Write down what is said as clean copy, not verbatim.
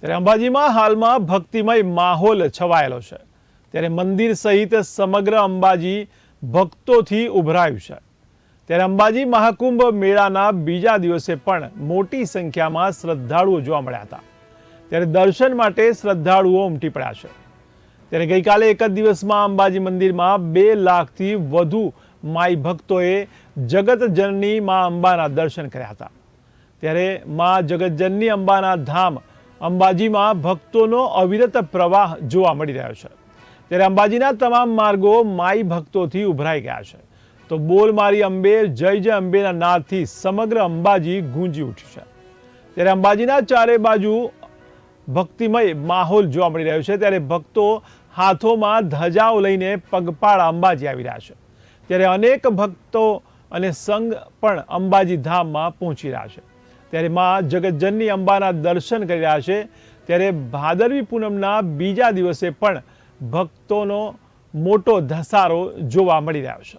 ત્યારે અંબાજીમાં હાલમાં ભક્તિમય માહોલ છવાયેલો છે। ત્યારે મંદિર સહિત સમગ્ર અંબાજી ભક્તોથી ઉભરાયું છે। ત્યારે અંબાજી મહાકુંભ મેળાના બીજા દિવસે પણ મોટી સંખ્યામાં શ્રદ્ધાળુઓ જોવા મળ્યા હતા। ત્યારે દર્શન માટે શ્રદ્ધાળુઓ ઉમટી પડ્યા છે। ત્યારે ગઈકાલે એક જ દિવસમાં અંબાજી મંદિરમાં 2 લાખથી વધુ માઈ ભક્તોએ જગતજનની મા અંબાના દર્શન કર્યા હતા। ત્યારે મા જગતજનની અંબાના ધામ અંબાજીમાં ભક્તોનો અવિરત પ્રવાહ જોવા મળી રહ્યો છે। ત્યારે અંબાજીના તમામ માર્ગો માઈ ભક્તોથી ઉભરાઈ ગયા છે। તો બોલ મારી અંબે, જય જય અંબેના નાદથી સમગ્ર અંબાજી ગૂંજી ઉઠ્યું છે। ત્યારે અંબાજીના ચારે બાજુ ભક્તિમય માહોલ જોવા મળી રહ્યો છે। ત્યારે ભક્તો હાથોમાં ધજાઓ લઈને પગપાળા અંબાજી આવી રહ્યા છે। ત્યારે અનેક ભક્તો અને સંઘ પણ અંબાજી ધામમાં પહોંચી રહ્યા છે। ત્યારે માં જગતજનની અંબાના દર્શન કરી રહ્યા છે। ત્યારે ભાદરવી પૂનમના બીજા દિવસે પણ ભક્તોનો મોટો ધસારો જોવા મળી રહ્યો છે।